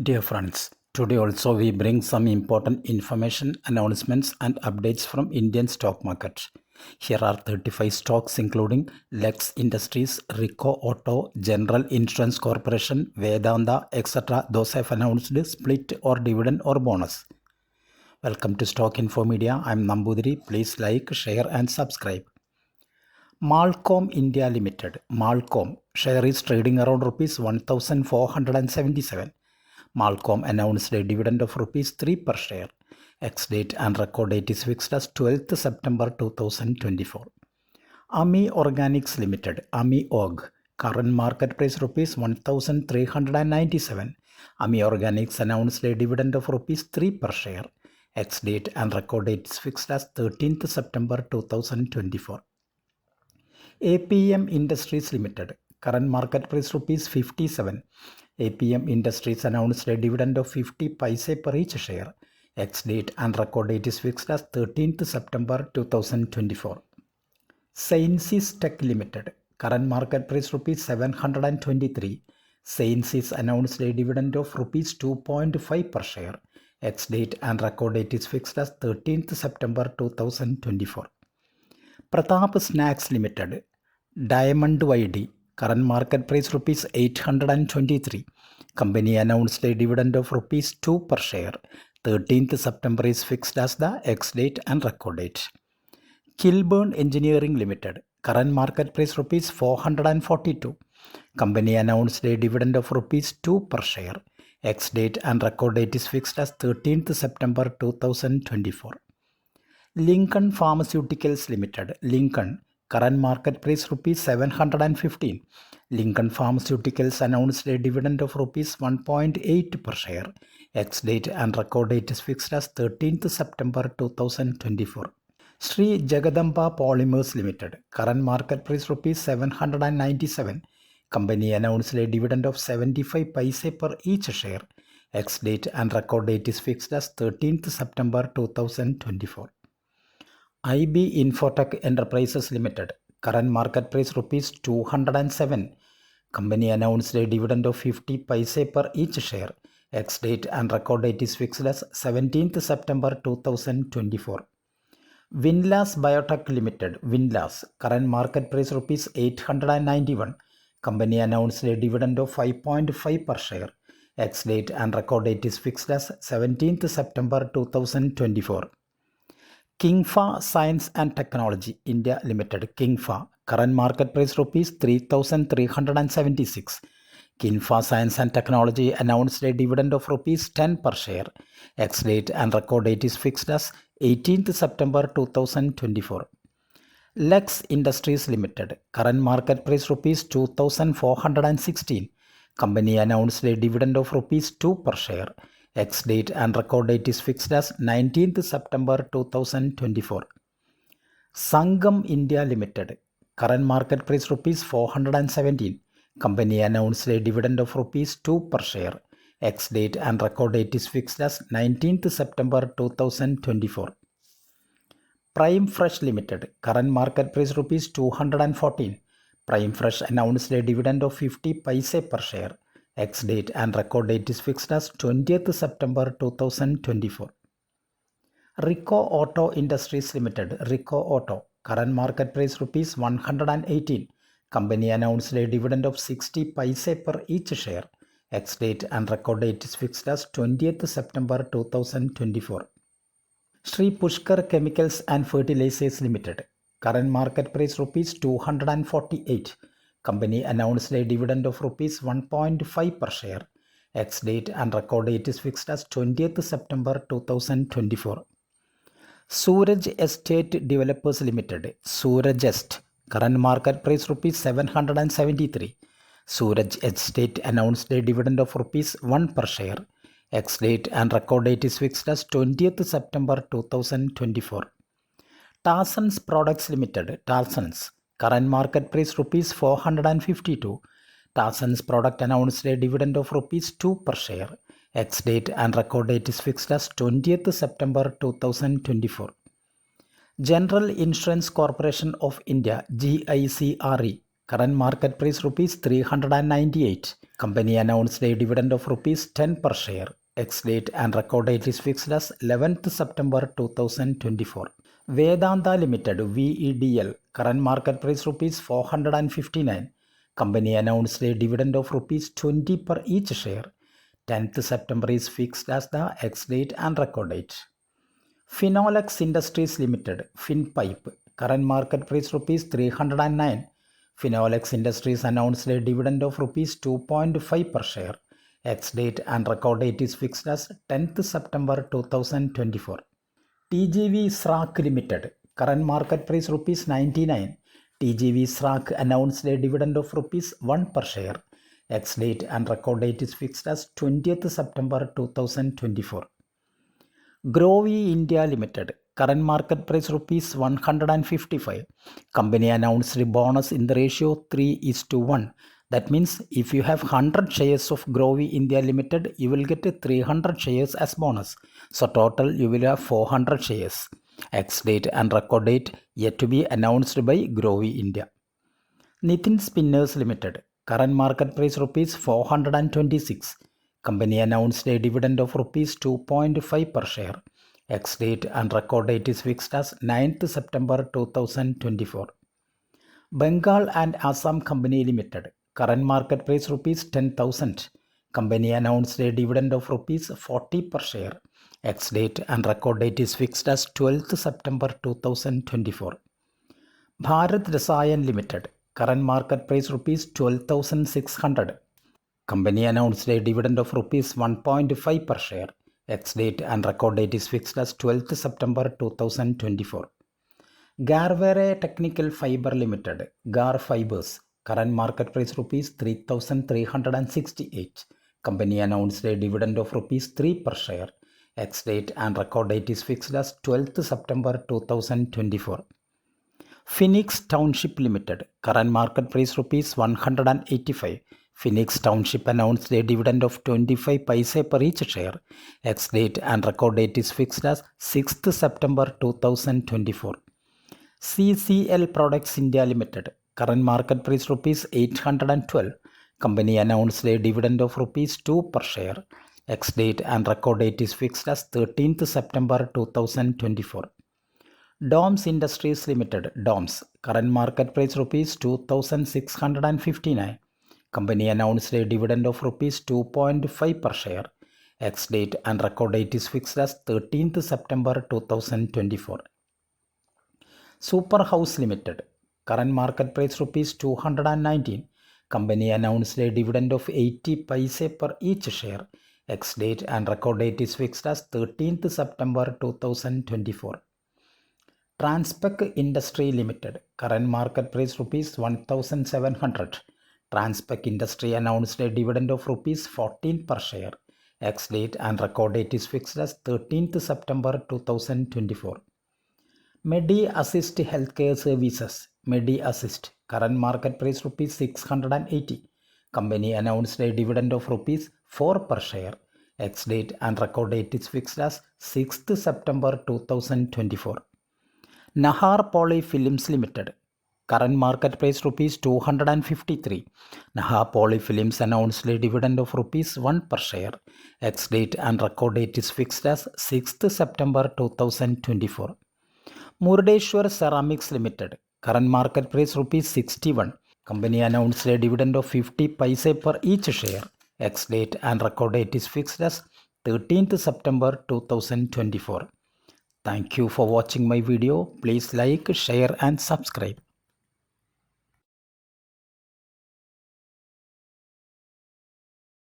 Dear friends, today also we bring some important information, announcements and updates from Indian stock market. Here are 35 stocks including Lex Industries, Rico Auto, General Insurance Corporation, Vedanta, etc. Those have announced split or dividend or bonus. Welcome to Stock Info Media. I am Nambudiri. Please like, share and subscribe. Malcom India Limited. Malcom share is trading around rupees 1477. Malcom announced a dividend of rupees 3 per share. Ex-date and record date is fixed as 12th September 2024. AMI Organics Limited, AMI ORG, current market price rupees 1397. AMI Organics announced a dividend of rupees 3 per share. Ex-date and record date is fixed as 13th September 2024. APM Industries Limited, current market price rupees 57. APM Industries announced a dividend of 50 paise per each share. Ex-date and record date is fixed as 13th September 2024. Sainsys Tech Limited, current market price rupees 723. Sainsys announced a dividend of rupees 2.5 per share. Ex-date and record date is fixed as 13th September 2024. Pratap Snacks Limited, Diamond YD, current market price rupees 823. Company announced a dividend of rupees 2 per share. 13th September is fixed as the ex-date and record date. Kilburn Engineering Limited, current market price rupees 442. Company announced a dividend of rupees 2 per share. Ex-date and record date is fixed as 13th September 2024. Lincoln Pharmaceuticals Limited, Lincoln, current market price rupees 715. Lincoln Pharmaceuticals announced a dividend of rupees 1.8 per share. Ex-date and record date is fixed as 13th September 2024. Sri Jagadamba Polymers Limited, current market price rupees 797. Company announced a dividend of 75 paise per each share. Ex-date and record date is fixed as 13th September 2024. IB Infotech Enterprises Limited, current market price rupees 207. Company announced a dividend of 50 paise per each share. Ex-date and record date is fixed as 17th September 2024. Winlas Biotech Limited, Winlas, current market price rupees 891. Company announced a dividend of 5.5 per share. Ex-date and record date is fixed as 17th September 2024. Kingfa Science and Technology India Limited, Kingfa, current market price rupees 3,376. Kingfa Science and Technology announced a dividend of rupees 10 per share. Ex-date and record date is fixed as 18th September 2024. Lex Industries Limited, current market price rupees 2,416. Company announced a dividend of rupees 2 per share. Ex-date and record date is fixed as 19th September 2024. Sangam India Limited, current market price rupees 417. Company announced a dividend of rupees 2 per share. Ex-date and record date is fixed as 19th September 2024. Prime Fresh Limited, current market price rupees 214. Prime Fresh announced a dividend of 50 paise per share. Ex-date and record date is fixed as 20th September 2024. Rico Auto Industries Limited, Rico Auto, current market price rupees 118. Company announced a dividend of 60 paise per each share. Ex-date and record date is fixed as 20th September 2024. Sri Pushkar Chemicals and Fertilizers Limited, current market price rupees 248. Company announced a dividend of rupees 1.5 per share. Ex-date and record date is fixed as 20th September 2024. Suraj Estate Developers Limited, Suraj Est, current market price rupees 773. Suraj Estate announced a dividend of rupees 1 per share. Ex-date and record date is fixed as 20th September 2024. Tarson's Products Limited, Tarson's, current market price rupees 452. Tarson's product announced a dividend of rupees 2 per share. Ex-date and record date is fixed as 20th September 2024. General Insurance Corporation of India, GICRE, current market price rupees 398. Company announced a dividend of rupees 10 per share. Ex-date and record date is fixed as 11th September 2024. Vedanta Limited VEDL, current market price rupees 459. Company announced a dividend of rupees 20 per each share. 10th September is fixed as the ex-date and record date. Finolex Industries Limited FinPipe, current market price rupees 309. Finolex Industries announced a dividend of rupees 2.5 per share. Ex-date and record date is fixed as 10th September 2024. TGV SRAC Limited, current market price rupees 99. TGV SRAC announced a dividend of rupees 1 per share. Ex-date and record date is fixed as 20th September 2024. Growy India Limited, current market price rupees 155. Company announced a bonus in the ratio 3:1. That means if you have 100 shares of Growy India Limited, you will get 300 shares as bonus. So total you will have 400 shares. Ex-date and record date yet to be announced by Growy India. Nitin Spinners Limited, current market price rupees 426. Company announced a dividend of rupees 2.5 per share. Ex-date and record date is fixed as 9th September 2024. Bengal and Assam Company Limited, current market price rupees 10,000. Company announced a dividend of rupees 40 per share. Ex-date and record date is fixed as 12th September 2024. Bharat Rasayan Limited, current market price rupees 12,600. Company announced a dividend of rupees 1.5 per share. Ex-date and record date is fixed as 12th September 2024. Garware Technical Fiber Limited, GAR Fibers, current market price rupees 3,368. Company announced a dividend of rupees 3 per share. Ex-date and record date is fixed as 12th September 2024. Phoenix Township Limited, current market price rupees 185. Phoenix Township announced a dividend of 25 paise per each share. Ex-date and record date is fixed as 6th September 2024. CCL Products India Limited, current market price rupees 812. Company announced a dividend of rupees 2 per share. Ex-date and record date is fixed as 13th September 2024. DOMS Industries Limited, DOMS, current market price rupees 2,659. Company announced a dividend of rupees 2.5 per share. Ex-date and record date is fixed as 13th September 2024. Super House Limited, current market price rupees 219. Company announced a dividend of 80 paise per each share. Ex-date and record date is fixed as 13th September 2024. Transpec Industry Limited, current market price rupees 1,700. Transpec Industry announced a dividend of rupees 14 per share. Ex-date and record date is fixed as 13th September 2024. Medi Assist Healthcare Services, Medi Assist, current market price rupees 680. Company announced a dividend of rupees 4 per share. Ex-date and record date is fixed as 6th September 2024. Nahar Poly Films Limited, current market price rupees 253. Nahar Poly Films announced a dividend of rupees 1 per share. Ex-date and record date is fixed as 6th September 2024. Murdeshwar Ceramics Limited, current market price rupees 61. Company announced a dividend of 50 paise per each share. Ex-date and record date is fixed as 13th September 2024. Thank you for watching my video. Please like, share and subscribe.